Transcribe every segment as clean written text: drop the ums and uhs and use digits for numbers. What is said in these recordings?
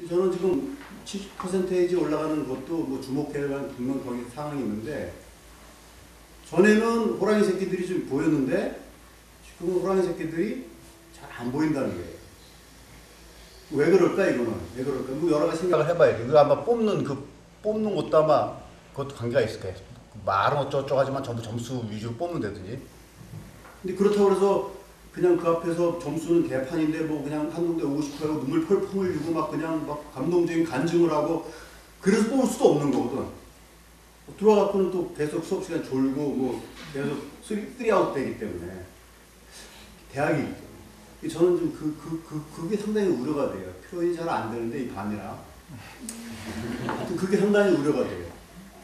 저는 지금 70%까지 올라가는 것도 뭐 주목해야 할 분명 거기 상황이 있는데, 전에는 호랑이 새끼들이 좀 보였는데 지금은 호랑이 새끼들이 잘 안 보인다는 거예요. 왜 그럴까 이거는? 왜 그럴까? 뭐 여러 가지 생각을 해봐야지. 이거 아마 뽑는 것도 아마 그것도 관계가 있을 거예요. 말은 어쩌고저쩌고 하지만 전부 점수 위주로 뽑는 데든지. 근데 그렇다고 해서 그냥 그 앞에서 점수는 개판인데 뭐 그냥 한동대 50%하고 눈물 펄펄 흘리고 막 그냥 막 감동적인 간증을 하고 그래서 뽑을 수도 없는 거거든. 들어와갖고는 또 계속 수업 시간 졸고 뭐 계속 쓰리아웃 되기 때문에 대학이 있죠. 저는 좀 그게 상당히 우려가 돼요. 표현이 잘 안 되는데 이 반이라. 그게 상당히 우려가 돼요.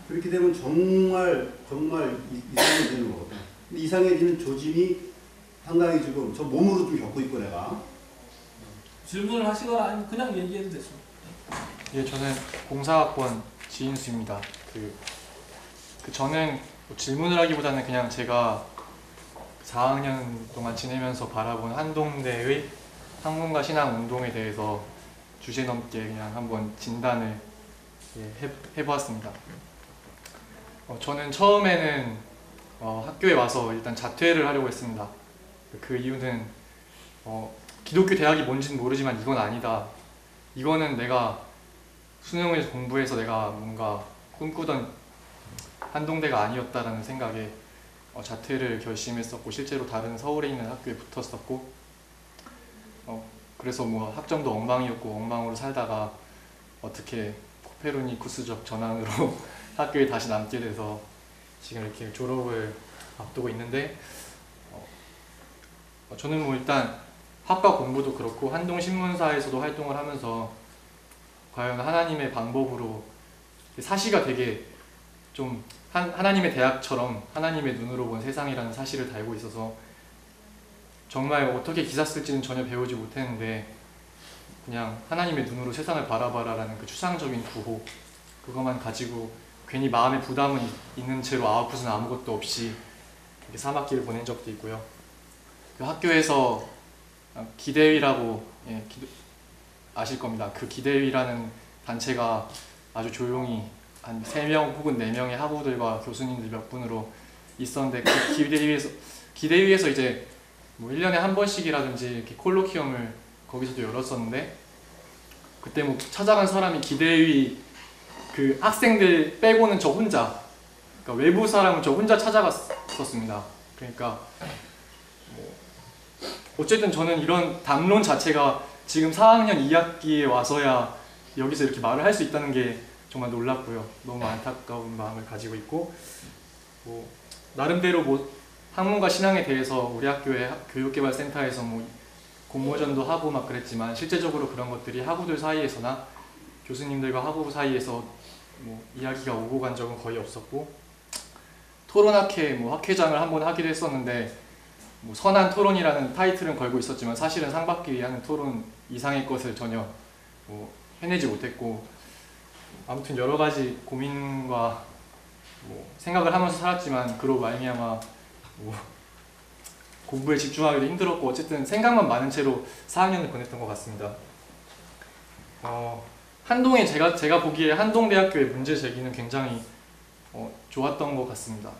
그렇게 되면 정말 이상해지는 거거든. 근데 이상해지는 조짐이 상당히 지금 저 몸으로 좀 겪고 있고 내가. 질문을 하시거나 아니면 그냥 얘기해도 되죠. 예, 저는 공사학번 지인수입니다. 저는 뭐 질문을 하기보다는 그냥 제가 4학년 동안 지내면서 바라본 한동대의 학문과 신앙 운동에 대해서 주제 넘게 그냥 한번 진단을 해보았습니다. 저는 처음에는 학교에 와서 일단 자퇴를 하려고 했습니다. 그 이유는 기독교 대학이 뭔지는 모르지만 이건 아니다. 이거는 내가 수능을 공부해서 내가 뭔가 꿈꾸던 한동대가 아니었다라는 생각에 자퇴를 결심했었고, 실제로 다른 서울에 있는 학교에 붙었었고, 그래서 뭐 학점도 엉망이었고 엉망으로 살다가 어떻게 코페르니쿠스적 전환으로 학교에 다시 남게 돼서 지금 이렇게 졸업을 앞두고 있는데, 저는 뭐 일단 학과 공부도 그렇고 한동신문사에서도 활동을 하면서 과연 하나님의 방법으로 사시가 되게 좀 하나님의 대학처럼 하나님의 눈으로 본 세상이라는 사실을 달고 있어서 정말 어떻게 기사 쓸지는 전혀 배우지 못했는데 그냥 하나님의 눈으로 세상을 바라봐라 라는 그 추상적인 구호, 그것만 가지고 괜히 마음에 부담은 있는 채로 아웃풋은 아무것도 없이 이렇게 3학기를 보낸 적도 있고요. 그 학교에서 기대위라고 아실 겁니다. 그 기대위라는 단체가 아주 조용히 한 3명 혹은 4명의 학우들과 교수님들 몇 분으로 있었는데, 그 기대위에서 이제 뭐 1년에 한 번씩이라든지 이렇게 콜로키움을 거기서도 열었었는데, 그때 뭐 찾아간 사람이 기대위 그 학생들 빼고는 저 혼자, 그러니까 외부 사람은 저 혼자 찾아갔었습니다. 그러니까 뭐 어쨌든 저는 이런 담론 자체가 지금 4학년 2학기에 와서야 여기서 이렇게 말을 할 수 있다는 게 정말 놀랍고요. 너무 안타까운 마음을 가지고 있고, 뭐 나름대로 뭐 학문과 신앙에 대해서 우리 학교의 교육개발센터에서 뭐 공모전도 하고 막 그랬지만 실제적으로 그런 것들이 학우들 사이에서나 교수님들과 학우 사이에서 뭐 이야기가 오고 간 적은 거의 없었고, 토론학회 뭐 학회장을 한번 하기도 했었는데 뭐 선한 토론이라는 타이틀은 걸고 있었지만 사실은 상 받기 위한 토론 이상의 것을 전혀 뭐 해내지 못했고, 아무튼 여러 가지 고민과 뭐 생각을 하면서 살았지만 그로 말미암아 뭐 공부에 집중하기도 힘들었고, 어쨌든 생각만 많은 채로 4학년을 보냈던 것 같습니다. 한동에 제가 보기에 한동대학교의 문제 제기는 굉장히 좋았던 것 같습니다.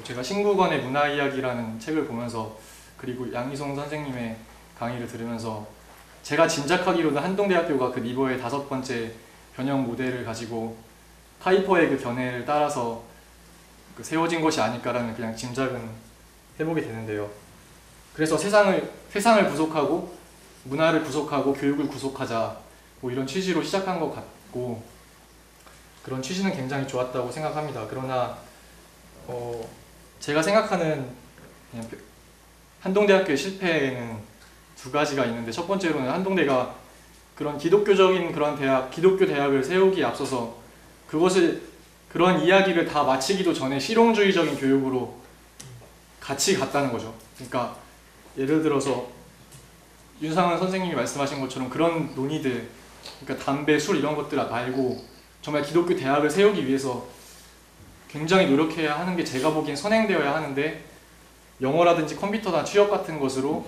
제가 신국원의 문화이야기라는 책을 보면서, 그리고 양희송 선생님의 강의를 들으면서 제가 짐작하기로는 한동대학교가 그 리버의 5번째 변형 모델을 가지고 카이퍼의 그 견해를 따라서 세워진 것이 아닐까라는 그냥 짐작은 해보게 되는데요. 그래서 세상을 구속하고 문화를 구속하고 교육을 구속하자, 뭐 이런 취지로 시작한 것 같고, 그런 취지는 굉장히 좋았다고 생각합니다. 그러나 제가 생각하는 그냥 한동대학교의 실패에는 2가지가 있는데, 첫 번째로는 한동대가 그런 기독교적인 그런 기독교 대학을 세우기에 앞서서 그런 이야기를 다 마치기도 전에 실용주의적인 교육으로 같이 갔다는 거죠. 그러니까 예를 들어서 윤상원 선생님이 말씀하신 것처럼 그런 논의들, 그러니까 담배, 술 이런 것들 말고 정말 기독교 대학을 세우기 위해서 굉장히 노력해야 하는 게 제가 보기엔 선행되어야 하는데, 영어라든지 컴퓨터나 취업 같은 것으로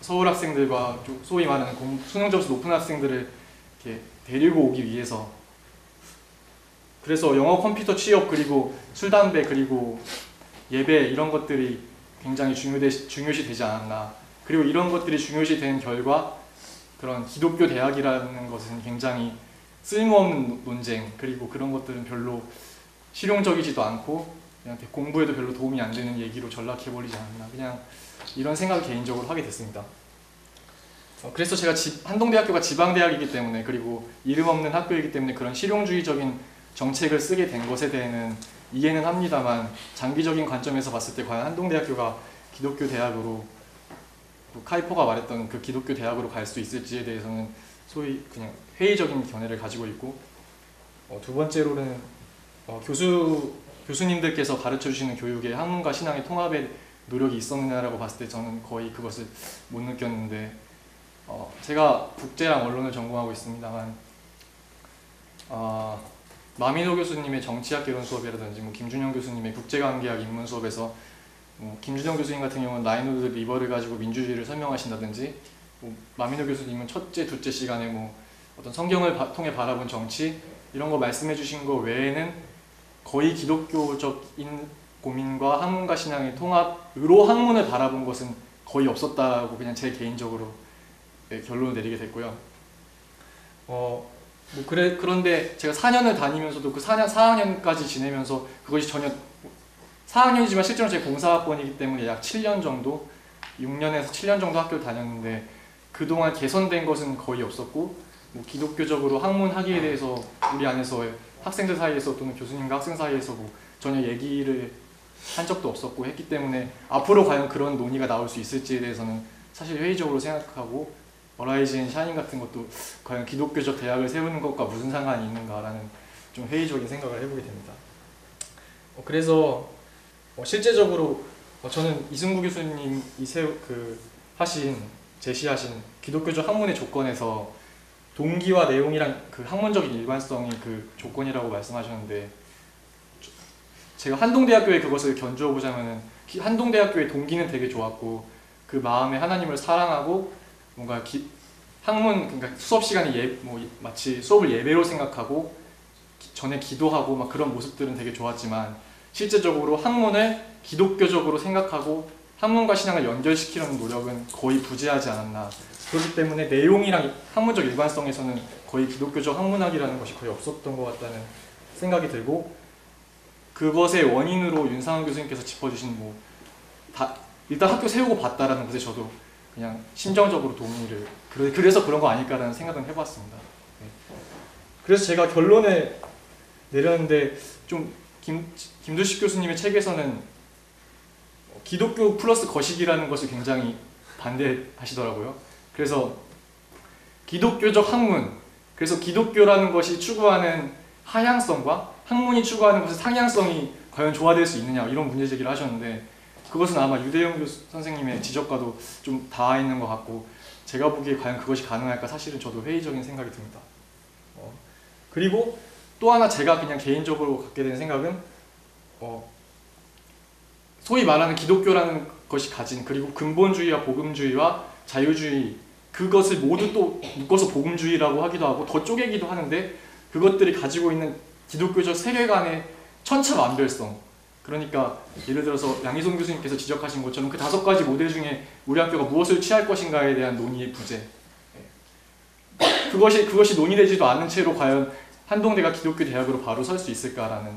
서울 학생들과 좀 소위 말하는 수능 점수 높은 학생들을 이렇게 데리고 오기 위해서, 그래서 영어 컴퓨터 취업 그리고 술 담배 그리고 예배 이런 것들이 굉장히 중요시 되지 않았나. 그리고 이런 것들이 중요시 된 결과 그런 기독교 대학이라는 것은 굉장히 쓸모없는 논쟁, 그리고 그런 것들은 별로 실용적이지도 않고 그냥 공부에도 별로 도움이 안 되는 얘기로 전락해버리지 않았나, 그냥 이런 생각을 개인적으로 하게 됐습니다. 그래서 제가 한동대학교가 지방대학이기 때문에, 그리고 이름 없는 학교이기 때문에 그런 실용주의적인 정책을 쓰게 된 것에 대해는 이해는 합니다만, 장기적인 관점에서 봤을 때 과연 한동대학교가 기독교 대학으로, 카이퍼가 말했던 그 기독교 대학으로 갈 수 있을지에 대해서는 소위 그냥 회의적인 견해를 가지고 있고, 두 번째로는 교수님들께서 가르쳐 주시는 교육에 학문과 신앙의 통합의 노력이 있었느냐라고 봤을 때 저는 거의 그것을 못 느꼈는데, 제가 국제랑 언론을 전공하고 있습니다만 마민호 교수님의 정치학 개론 수업이라든지 김준영 교수님의 국제관계학 입문 수업에서 김준영 교수님 같은 경우는 라이노드 리버를 가지고 민주주의를 설명하신다든지, 마민호 교수님은 첫째, 둘째 시간에 어떤 성경을 통해 바라본 정치 이런 거 말씀해 주신 거 외에는 거의 기독교적인 고민과 학문과 신앙의 통합으로 학문을 바라본 것은 거의 없었다고 그냥 제 개인적으로 결론을 내리게 됐고요. 그런데 제가 4년을 다니면서도 그 4학년까지 지내면서 그것이 전혀 4학년이지만 실제로 제 공사학번이기 때문에 약 7년 정도, 6년에서 7년 정도 학교를 다녔는데 그동안 개선된 것은 거의 없었고, 기독교적으로 학문학위에 대해서 우리 안에서 학생들 사이에서 또는 교수님과 학생 사이에서 전혀 얘기를 한 적도 없었고 했기 때문에 앞으로 과연 그런 논의가 나올 수 있을지에 대해서는 사실 회의적으로 생각하고, 어라이즈 앤 샤인 같은 것도 과연 기독교적 대학을 세우는 것과 무슨 상관이 있는가라는 좀 회의적인 생각을 해보게 됩니다. 그래서 실제적으로 저는 이승구 교수님이 제시하신 기독교적 학문의 조건에서 동기와 내용이랑 그 학문적인 일관성이 그 조건이라고 말씀하셨는데, 제가 한동대학교에 그것을 견주어 보자면은 한동대학교의 동기는 되게 좋았고, 그 마음에 하나님을 사랑하고 뭔가 그러니까 수업 시간이 마치 수업을 예배로 생각하고 전에 기도하고 막 그런 모습들은 되게 좋았지만, 실제적으로 학문을 기독교적으로 생각하고 학문과 신앙을 연결시키려는 노력은 거의 부재하지 않았나. 그렇기 때문에 내용이랑 학문적 일관성에서는 거의 기독교적 학문학이라는 것이 거의 없었던 것 같다는 생각이 들고, 그것의 원인으로 윤상원 교수님께서 짚어주신 일단 학교 세우고 봤다라는 것에 저도 그냥 심정적으로 동의를, 그래서 그런 거 아닐까라는 생각은 해봤습니다. 그래서 제가 결론을 내렸는데, 좀 김두식 교수님의 책에서는 기독교 플러스 거시기라는 것을 굉장히 반대하시더라고요. 그래서 기독교적 학문, 그래서 기독교라는 것이 추구하는 하향성과 학문이 추구하는 것의 상향성이 과연 조화될 수 있느냐, 이런 문제제기를 하셨는데, 그것은 아마 유대영 선생님의 지적과도 좀 닿아 있는 것 같고, 제가 보기에 과연 그것이 가능할까 사실은 저도 회의적인 생각이 듭니다. 그리고 또 하나 제가 그냥 개인적으로 갖게 된 생각은 소위 말하는 기독교라는 것이 가진, 그리고 근본주의와 복음주의와 자유주의, 그것을 모두 또 묶어서 복음주의라고 하기도 하고 더 쪼개기도 하는데, 그것들이 가지고 있는 기독교적 세계관의 천차만별성, 그러니까 예를 들어서 양희성 교수님께서 지적하신 것처럼 그 5가지 모델 중에 우리 학교가 무엇을 취할 것인가에 대한 논의의 부재, 그것이 논의되지도 않은 채로 과연 한동대가 기독교 대학으로 바로 설 수 있을까라는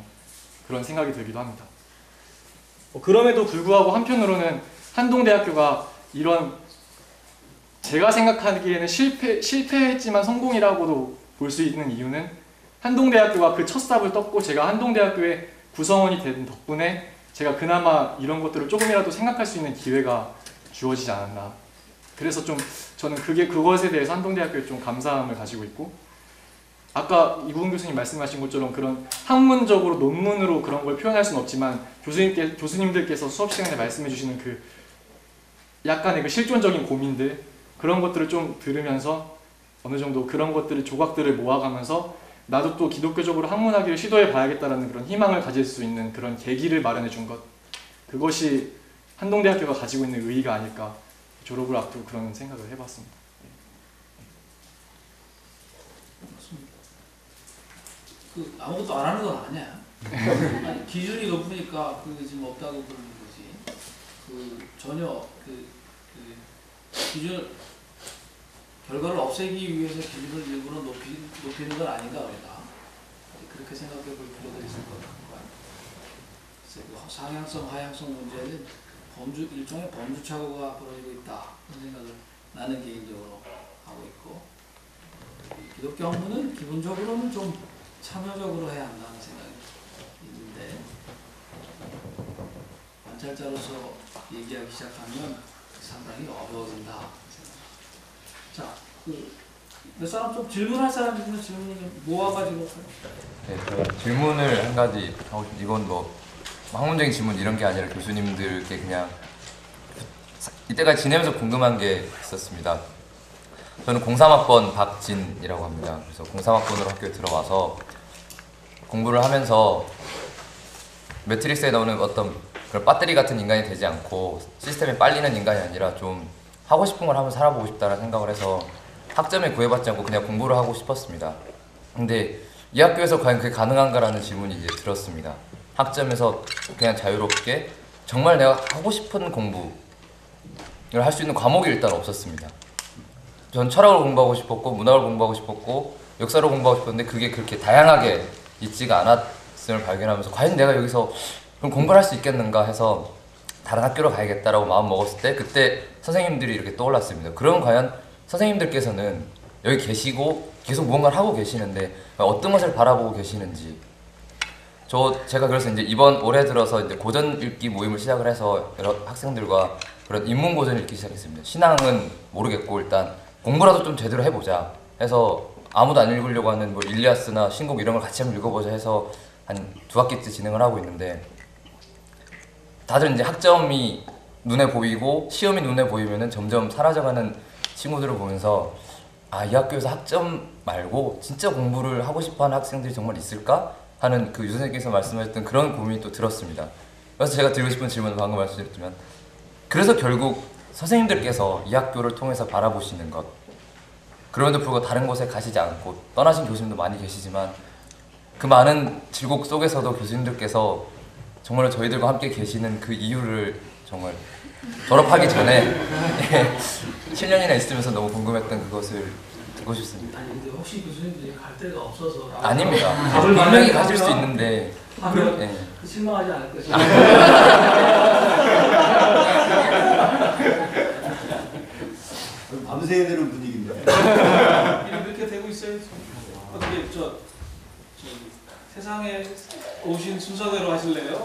그런 생각이 들기도 합니다. 그럼에도 불구하고 한편으로는 한동대학교가 이런, 제가 생각하기에는 실패했지만 성공이라고도 볼 수 있는 이유는, 한동대학교가 그 첫 삽을 떴고 제가 한동대학교의 구성원이 된 덕분에 제가 그나마 이런 것들을 조금이라도 생각할 수 있는 기회가 주어지지 않았나. 그래서 좀 저는 그것에 대해서 한동대학교에 좀 감사함을 가지고 있고, 아까 이부은 교수님 말씀하신 것처럼 그런 학문적으로 논문으로 그런 걸 표현할 수는 없지만, 교수님들께서 수업 시간에 말씀해 주시는 그 약간의 그 실존적인 고민들, 그런 것들을 좀 들으면서 어느 정도 그런 것들을 조각들을 모아가면서 나도 또 기독교적으로 학문하기를 시도해 봐야겠다라는 그런 희망을 가질 수 있는 그런 계기를 마련해 준 것, 그것이 한동대학교가 가지고 있는 의의가 아닐까 졸업을 앞두고 그런 생각을 해봤습니다. 그 아무것도 안 하는 건 아니야. 아니, 기준이 높으니까 그게 지금 없다고 그러는 거지. 그 전혀 기준 결과를 없애기 위해서 기준을 일부러 높이는 건 아닌가 우리가 그렇게 생각해 볼 필요가 있을 것 같고요. 그래서 그 상향성, 하향성 문제는 일종의 범주착오가 벌어지고 있다 그런 생각을 나는 개인적으로 하고 있고, 기독교 학문은 기본적으로는 좀 참여적으로 해야 한다는 생각이 있는데, 관찰자로서 얘기하기 시작하면 상당히 어려워진다 생각합니다. 자, 몇 사람 좀 질문할 사람 있으면 질문을 좀 모아가지고. 네, 질문을 한 가지 하고 싶 이건 뭐 학문적인 질문 이런 게 아니라 교수님들께 그냥 이때까지 지내면서 궁금한 게 있었습니다. 저는 03학번 박진이라고 합니다. 그래서 03학번으로 학교에 들어와서 공부를 하면서 매트릭스에 나오는 어떤 그런 배터리 같은 인간이 되지 않고 시스템에 빨리는 인간이 아니라 좀 하고 싶은 걸 하면서 살아보고 싶다는 생각을 해서 학점에 구애받지 않고 그냥 공부를 하고 싶었습니다. 근데 이 학교에서 과연 그게 가능한가라는 질문이 이제 들었습니다. 학점에서 그냥 자유롭게 정말 내가 하고 싶은 공부를 할 수 있는 과목이 일단 없었습니다. 전 철학을 공부하고 싶었고 문학을 공부하고 싶었고 역사를 공부하고 싶었는데 그게 그렇게 다양하게 있지가 않았음을 발견하면서 과연 내가 여기서 그럼 공부를 할 수 있겠는가 해서 다른 학교로 가야겠다라고 마음 먹었을 때 그때 선생님들이 이렇게 떠올랐습니다. 그럼 과연 선생님들께서는 여기 계시고 계속 무언가를 하고 계시는데 어떤 것을 바라보고 계시는지, 제가 그래서 이제 이번 올해 들어서 이제 고전 읽기 모임을 시작을 해서 여러 학생들과 그런 인문 고전 읽기 시작했습니다. 신앙은 모르겠고 일단 공부라도 좀 제대로 해보자 해서 아무도 안 읽으려고 하는 뭐 일리아스나 신곡 이런 걸 같이 한번 읽어보자 해서 한 2학기째 진행을 하고 있는데, 다들 이제 학점이 눈에 보이고 시험이 눈에 보이면은 점점 사라져가는 친구들을 보면서 아, 이 학교에서 학점 말고 진짜 공부를 하고 싶어하는 학생들이 정말 있을까? 하는 그 유 선생님께서 말씀하셨던 그런 고민이 또 들었습니다. 그래서 제가 드리고 싶은 질문은 방금 말씀드렸지만, 그래서 결국 선생님들께서 이 학교를 통해서 바라보시는 것, 그럼에도 불구하고 다른 곳에 가시지 않고 떠나신 교수님도 많이 계시지만 그 많은 질곡 속에서도 교수님들께서 정말 저희들과 함께 계시는 그 이유를 정말 졸업하기 전에 7년이나 있으면서 너무 궁금했던 그것을 듣고 싶습니다. 아니 근데 혹시 교수님들이 갈 데가 없어서 아닙니다. 답을 분명히 가실 수 있는데 하면 네. 실망하지 않을 거죠. 밤새야 되는 분위기인데. 이렇게 되고 있어요. 어떻게 세상에 오신 순서대로 하실래요?